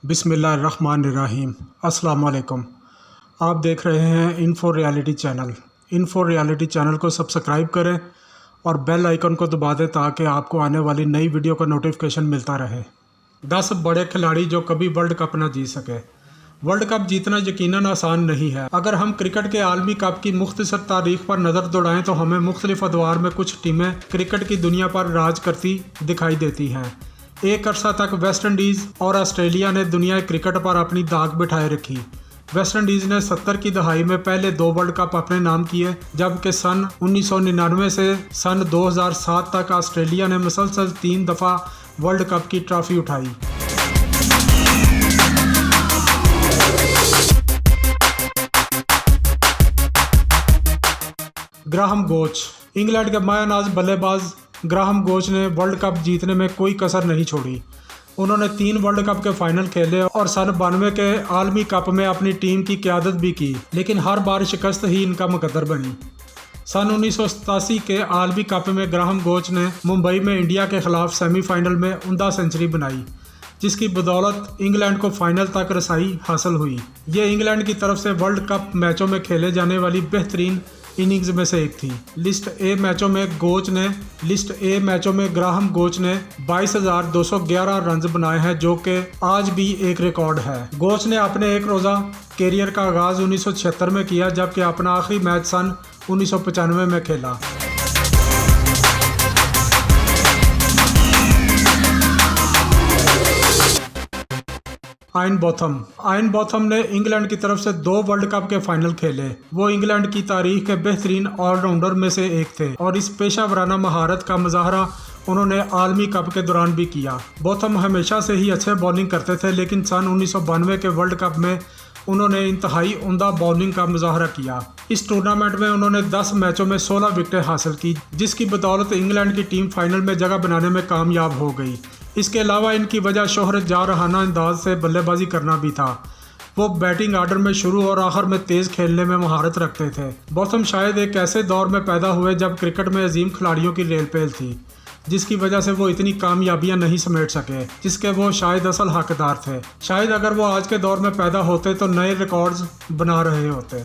बिस्मिल्लाहिर्रहमानिर्रहीम। अस्सलाम वालेकुम। आप देख रहे हैं info reality channel. Info reality channel को सब्सक्राइब करें और बेल आइकन को दबा दें ताकि आपको आने वाली नई वीडियो का नोटिफिकेशन मिलता रहे। 10 बड़े खिलाड़ी जो कभी वर्ल्ड कप ना जीत सके। वर्ल्ड कप जीतना यकीनन आसान नहीं है। अगर हम क्रिकेट के आलमी कप की मुख्तसर तारीख पर नज़र दौड़ाएं तो हमें मुख्तलिफ अदवार में कुछ टीमें क्रिकेट की दुनिया पर राज करती दिखाई देती हैं। एक अरसा तक वेस्ट इंडीज़ और ऑस्ट्रेलिया ने दुनिया क्रिकेट पर अपनी दाग बिठाए रखी। वेस्ट इंडीज़ ने 70 की दहाई में पहले 2 वर्ल्ड कप अपने नाम किए, जबकि सन 1999 से सन 2007 तक ऑस्ट्रेलिया ने मुसलसल 3 दफ़ा वर्ल्ड कप की ट्रॉफी उठाई। ग्राहम गोच। इंग्लैंड के मायानाज बल्लेबाज ग्राहम गोच ने वर्ल्ड कप जीतने में कोई कसर नहीं छोड़ी। उन्होंने 3 वर्ल्ड कप के फाइनल खेले और सन 92 के आलमी कप में अपनी टीम की क़यादत भी की, लेकिन हर बार शिकस्त ही इनका मुकद्दर बनी। सन 1987 के आलमी कप में ग्राहम गोच ने मुंबई में इंडिया के खिलाफ सेमीफाइनल में उम्दा सेंचुरी बनाई, जिसकी बदौलत इंग्लैंड को फाइनल तक रसाई हासिल हुई। ये इंग्लैंड की तरफ से वर्ल्ड कप मैचों में खेले जाने वाली बेहतरीन इनिंग्स में से एक थी। लिस्ट ए मैचों में ग्राहम गोच ने 22,211 रन बनाए हैं, जो कि आज भी एक रिकॉर्ड है। गोच ने अपने एक रोज़ा कैरियर का आगाज़ 1976 में किया, जबकि अपना आखिरी मैच सन 1995 में खेला। आयन बोथम ने इंग्लैंड की तरफ से 2 वर्ल्ड कप के फाइनल खेले। वो इंग्लैंड की तारीख के बेहतरीन ऑलराउंडर में से एक थे और इस पेशा वराना महारत का मुजाहरा उन्होंने आलमी कप के दौरान भी किया। बोथम हमेशा से ही अच्छे बॉलिंग करते थे, लेकिन सन 1992 के वर्ल्ड कप में उन्होंने इंतहाई उम्दा बॉलिंग का मुजाहरा किया। इस टूर्नामेंट में उन्होंने 10 मैचों में 16 विकेटें हासिल की, जिसकी बदौलत इंग्लैंड की टीम फाइनल में जगह बनाने में कामयाब हो गई। इसके अलावा इनकी वजह शोहरत जारहाना अंदाज से बल्लेबाजी करना भी था। वो बैटिंग आर्डर में शुरू और आखिर में तेज़ खेलने में महारत रखते थे। बोथम शायद एक ऐसे दौर में पैदा हुए जब क्रिकेट में अजीम खिलाड़ियों की रेल पेल थी, जिसकी वजह से वो इतनी कामयाबियां नहीं समेट सके जिसके वो शायद असल हकदार थे। शायद अगर वो आज के दौर में पैदा होते तो नए रिकॉर्ड्स बना रहे होते।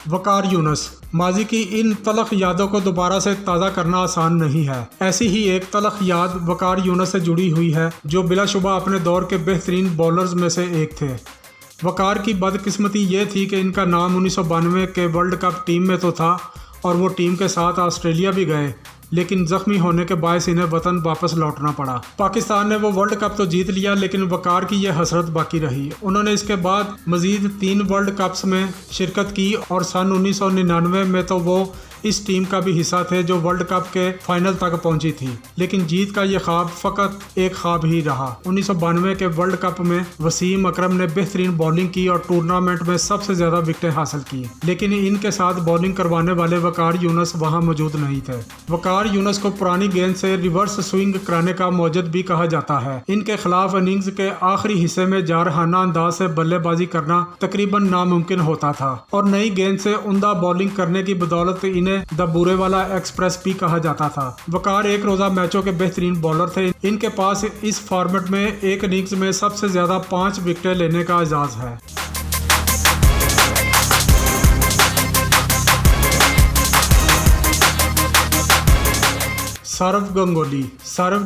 वकार यूनुस। माजी की इन तलख यादों को दोबारा से ताज़ा करना आसान नहीं है। ऐसी ही एक तलख याद वकार यूनुस से जुड़ी हुई है, जो बिलाशुबा अपने दौर के बेहतरीन बॉलर्स में से एक थे। वकार की बदकिस्मती ये थी कि इनका नाम 1992 के वर्ल्ड कप टीम में तो था और वो टीम के साथ ऑस्ट्रेलिया भी गए, लेकिन जख्मी होने के बायस इन्हें वतन वापस लौटना पड़ा। पाकिस्तान ने वो वर्ल्ड कप तो जीत लिया, लेकिन वकार की यह हसरत बाकी रही। उन्होंने इसके बाद मजीद 3 वर्ल्ड कप्स में शिरकत की और सन 1999 में तो वो इस टीम का भी हिस्सा थे जो वर्ल्ड कप के फाइनल तक पहुंची थी, लेकिन जीत का ये ख्वाब फ़कत एक ख्वाब ही रहा। 1992 के वर्ल्ड कप में वसीम अकरम ने बेहतरीन बॉलिंग की और टूर्नामेंट में सबसे ज़्यादा विकेटें हासिल की, लेकिन इनके साथ बॉलिंग करवाने वाले वकार यूनुस वहां मौजूद नहीं थे। वकार यूनुस को पुरानी गेंद से रिवर्स स्विंग कराने का मौजद भी कहा जाता है। इनके खिलाफ इनिंग्स के आखिरी हिस्से में जारहाना अंदाज से बल्लेबाजी करना तकरीबन नामुमकिन होता था और नई गेंद से उम्दा बॉलिंग करने की बदौलत इन्हें द बुरे वाला एक्सप्रेस भी कहा जाता था। वकार एक रोजा मैचों के बेहतरीन बॉलर थे। इनके पास इस फॉर्मेट में एक इनिंग्स में सबसे ज्यादा 5 विकेटें लेने का एजाज है। सौरव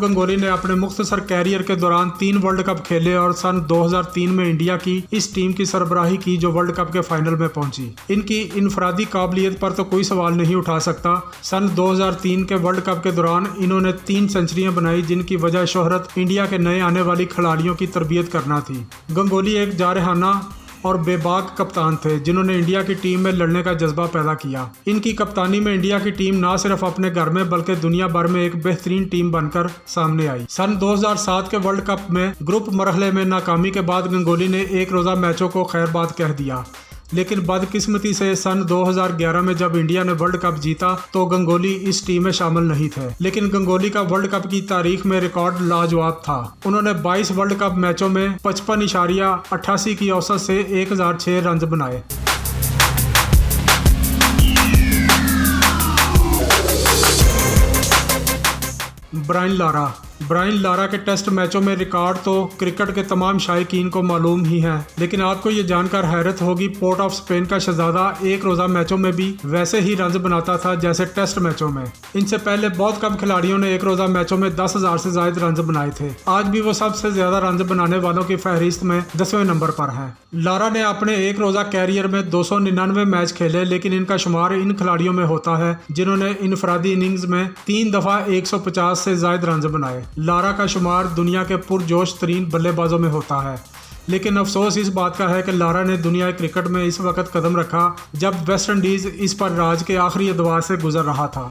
गंगोली ने अपने मुख्तसर कैरियर के दौरान 3 वर्ल्ड कप खेले और सन 2003 में इंडिया की इस टीम की सरबराही की जो वर्ल्ड कप के फाइनल में पहुंची। इनकी इनफरादी काबिलियत पर तो कोई सवाल नहीं उठा सकता। सन 2003 के वर्ल्ड कप के दौरान इन्होंने 3 सेंचुरियां बनाई, जिनकी वजह शोहरत इंडिया के नए आने वाली खिलाड़ियों की तरबियत करना थी। गंगोली एक जारहाना और बेबाक कप्तान थे, जिन्होंने इंडिया की टीम में लड़ने का जज्बा पैदा किया। इनकी कप्तानी में इंडिया की टीम न सिर्फ अपने घर में बल्कि दुनिया भर में एक बेहतरीन टीम बनकर सामने आई। सन 2007 के वर्ल्ड कप में ग्रुप मरहले में नाकामी के बाद गंगोली ने एक रोजा मैचों को खैरबाद कह दिया, लेकिन बदकिस्मती से सन 2011 में जब इंडिया ने वर्ल्ड कप जीता तो गंगोली इस टीम में शामिल नहीं थे। लेकिन गंगोली का वर्ल्ड कप की तारीख में रिकॉर्ड लाजवाब था। उन्होंने 22 वर्ल्ड कप मैचों में 55.88 की औसत से 1006 रन बनाए। ब्रायन लारा के टेस्ट मैचों में रिकॉर्ड तो क्रिकेट के तमाम शायकीन को मालूम ही है, लेकिन आपको ये जानकर हैरत होगी पोर्ट ऑफ स्पेन का शहजादा एक रोज़ा मैचों में भी वैसे ही रन बनाता था जैसे टेस्ट मैचों में। इनसे पहले बहुत कम खिलाड़ियों ने एक रोज़ा मैचों में 10,000 से ज्यादा रन बनाए थे। आज भी वो सबसे ज्यादा रन बनाने वालों की फहरिस्त में 10वें नंबर पर है। लारा ने अपने एक रोज़ा कैरियर में 299 मैच खेले, लेकिन इनका शुमार इन खिलाड़ियों में होता है जिन्होंने इनफरादी इनिंग्स में 3 दफ़ा 150 से ज्यादा रन बनाए। लारा का शुमार दुनिया के पुरजोश तरीन बल्लेबाजों में होता है, लेकिन अफसोस इस बात का है कि लारा ने दुनिया क्रिकेट में इस वक्त कदम रखा जब वेस्ट इंडीज़ इस पर राज के आखिरी अदवार से गुजर रहा था।